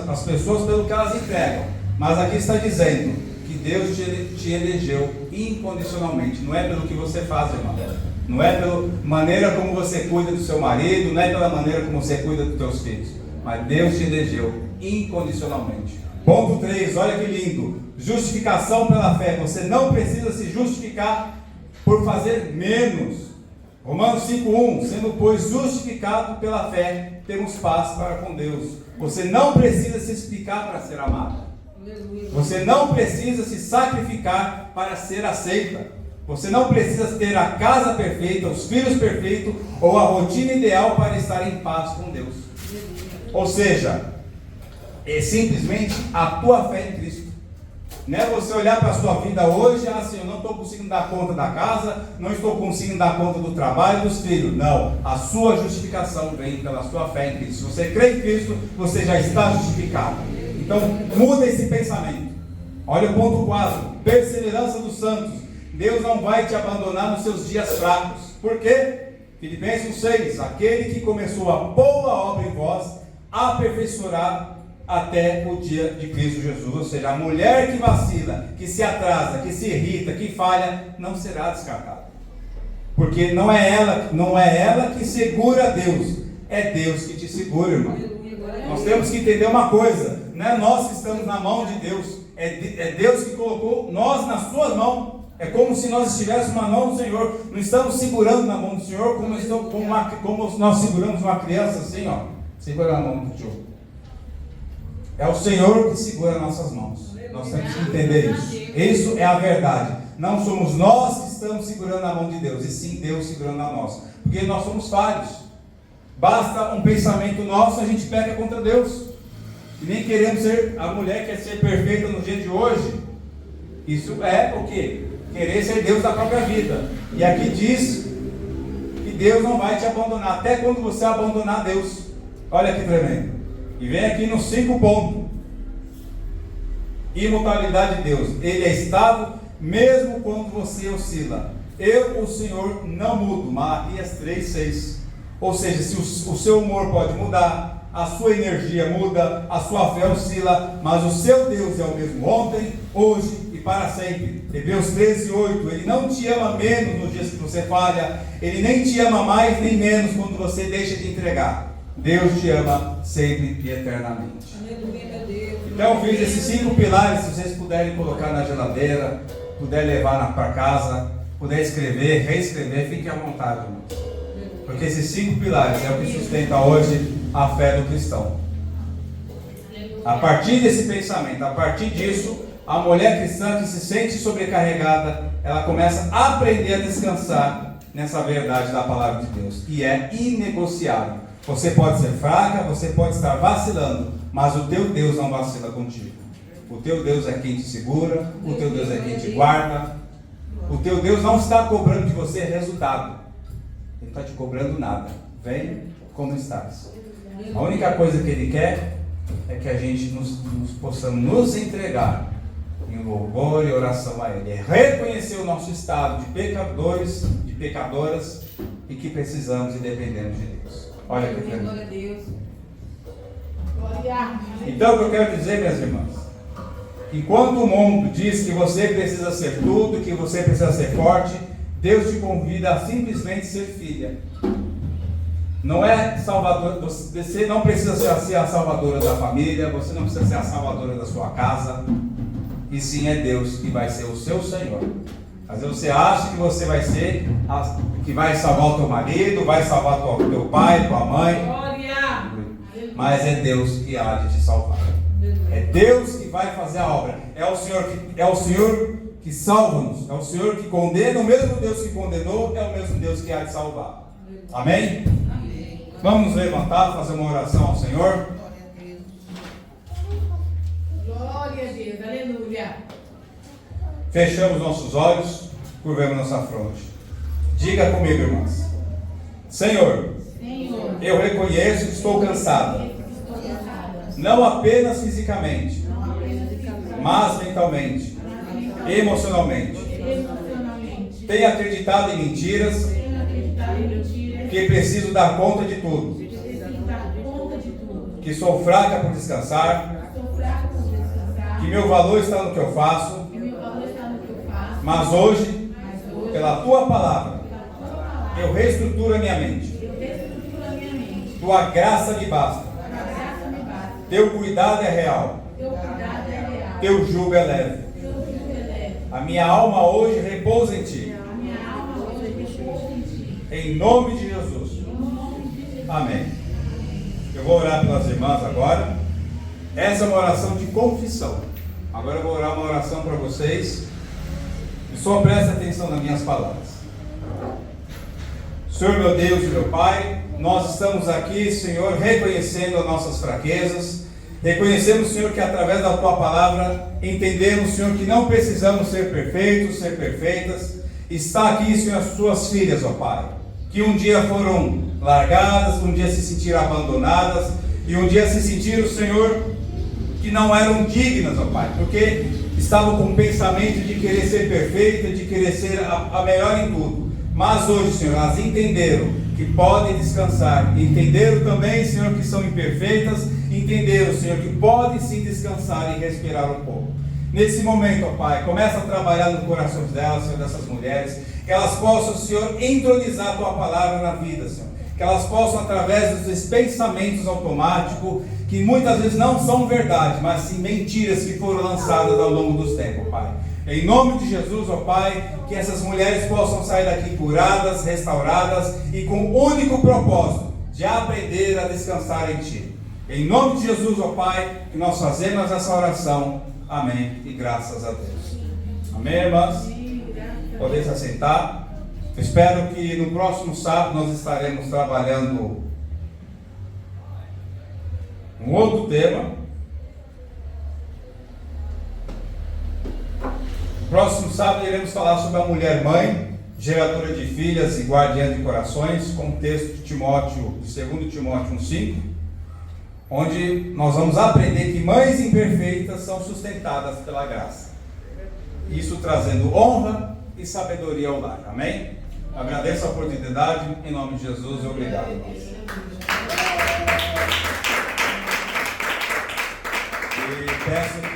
as pessoas pelo que elas entregam, mas aqui está dizendo que Deus te elegeu incondicionalmente. Não é pelo que você faz, irmão. Não é pela maneira como você cuida do seu marido, não é pela maneira como você cuida dos teus filhos, mas Deus te elegeu incondicionalmente. Ponto 3, olha que lindo. Justificação pela fé. Você não precisa se justificar por fazer menos. Romanos 5:1, sendo pois justificado pela fé, temos paz para com Deus. Você não precisa se explicar para ser amado. Você não precisa se sacrificar para ser aceita. Você não precisa ter a casa perfeita, os filhos perfeitos ou a rotina ideal para estar em paz com Deus. Ou seja, é simplesmente a tua fé em Cristo. Não é você olhar para a sua vida hoje, assim, eu não estou conseguindo dar conta da casa, não estou conseguindo dar conta do trabalho e dos filhos. Não, a sua justificação vem pela sua fé em Cristo. Se você crê em Cristo, você já está justificado. Então, muda esse pensamento. Olha o ponto 4. Perseverança dos santos. Deus não vai te abandonar nos seus dias fracos. Por quê? Filipenses 6. Aquele que começou a boa obra em vós, aperfeiçoará até o dia de Cristo Jesus. Ou seja, a mulher que vacila, que se atrasa, que se irrita, que falha, não será descartada. Porque não é ela que segura Deus, é Deus que te segura, irmão. Nós temos que entender uma coisa, não é nós que estamos na mão de Deus, é Deus que colocou nós nas suas mãos. É como se nós estivéssemos na mão do Senhor, não estamos segurando na mão do Senhor como nós seguramos uma criança assim, ó, segura na mão do tio. É o Senhor que segura nossas mãos. Nós temos que entender isso. Isso é a verdade. Não somos nós que estamos segurando a mão de Deus, e sim Deus segurando a nossa. Porque nós somos falhos. Basta um pensamento nosso, a gente peca contra Deus. E nem queremos ser, a mulher quer ser perfeita no dia de hoje. Isso é o quê? Querer ser Deus da própria vida. E aqui diz que Deus não vai te abandonar, até quando você abandonar Deus. Olha que tremendo. E vem aqui nos 5 pontos. Imutabilidade de Deus. Ele é estável mesmo quando você oscila. Eu, o Senhor, não mudo. Malaquias 3:6. Ou seja, se o seu humor pode mudar, a sua energia muda, a sua fé oscila, mas o seu Deus é o mesmo ontem, hoje e para sempre. Hebreus 13:8. Ele não te ama menos nos dias que você falha, Ele nem te ama mais nem menos quando você deixa de entregar. Deus te ama sempre e eternamente. Então eu fiz esses 5 pilares. Se vocês puderem colocar na geladeira, puderem levar para casa, puder escrever, reescrever, fiquem à vontade, irmãos. Porque esses 5 pilares é o que sustenta hoje a fé do cristão. A partir desse pensamento, a partir disso, a mulher cristã que se sente sobrecarregada, ela começa a aprender a descansar nessa verdade da palavra de Deus, que é inegociável. Você pode ser fraca, você pode estar vacilando, mas o teu Deus não vacila contigo. O teu Deus é quem te segura, o teu Deus é quem te guarda. O teu Deus não está cobrando de você resultado. Ele não está te cobrando nada. Vem como estás. A única coisa que Ele quer é que a gente nos possamos nos entregar em louvor e oração a Ele. É reconhecer o nosso estado de pecadores, de pecadoras, e que precisamos e dependemos de Deus. Olha que tremendo. Então o que eu quero dizer, minhas irmãs, enquanto o mundo diz que você precisa ser tudo, que você precisa ser forte, Deus te convida a simplesmente ser filha. Não é salvador, você não precisa ser a salvadora da família, você não precisa ser a salvadora da sua casa, e sim é Deus que vai ser o seu Senhor. Às vezes você acha que você vai ser que vai salvar o teu marido, vai salvar o teu pai, tua mãe. Glória! Mas é Deus que há de te salvar. É Deus que vai fazer a obra. É o Senhor que salva-nos. É o Senhor que condena. O mesmo Deus que condenou é o mesmo Deus que há de salvar. Amém? Amém. Vamos nos levantar, fazer uma oração ao Senhor. Glória a Deus, aleluia. Fechamos nossos olhos, curvemos nossa fronte. Diga comigo, irmãs. Senhor, eu reconheço que estou cansado. Não apenas fisicamente, mas mentalmente, emocionalmente. Tenho acreditado em mentiras, que preciso dar conta de tudo. Que sou fraca por descansar, que meu valor está no que eu faço. Mas hoje, pela tua palavra, eu reestruturo a minha mente. Tua graça me basta. Teu cuidado é real. Teu jugo é leve. A minha alma hoje repousa em ti. Em nome de Jesus. Amém. Eu vou orar pelas irmãs agora. Essa é uma oração de confissão. Agora eu vou orar uma oração para vocês. E só presta atenção nas minhas palavras. Senhor meu Deus e meu Pai, nós estamos aqui, Senhor, reconhecendo as nossas fraquezas. Reconhecemos, Senhor, que através da Tua palavra entendemos, Senhor, que não precisamos ser perfeitos, ser perfeitas. Está aqui, Senhor, as Tuas filhas, ó Pai, que um dia foram largadas, um dia se sentiram abandonadas, e um dia se sentiram, Senhor, que não eram dignas, ó Pai, porque estavam com o pensamento de querer ser perfeita, de querer ser a melhor em tudo. Mas hoje, Senhor, elas entenderam que podem descansar, entenderam também, Senhor, que são imperfeitas, entenderam, Senhor, que podem sim descansar e respirar um pouco. Nesse momento, ó Pai, começa a trabalhar no coração delas, Senhor, dessas mulheres, que elas possam, Senhor, entronizar a Tua palavra na vida, Senhor, que elas possam, através dos pensamentos automáticos, que muitas vezes não são verdade, mas sim mentiras que foram lançadas ao longo dos tempos, Pai. Em nome de Jesus, ó Pai, que essas mulheres possam sair daqui curadas, restauradas e com o único propósito de aprender a descansar em Ti. Em nome de Jesus, ó Pai, que nós fazemos essa oração. Amém. E graças a Deus. Amém, irmãs? Podem se assentar. Eu espero que no próximo sábado nós estaremos trabalhando um outro tema. No próximo sábado iremos falar sobre a mulher mãe, geradora de filhas e guardiã de corações, com o texto de Timóteo, de 2 Timóteo 1,5, onde nós vamos aprender que mães imperfeitas são sustentadas pela graça. Isso trazendo honra e sabedoria ao lar. Amém? Agradeço a oportunidade, em nome de Jesus, e obrigado, irmãos. E peço que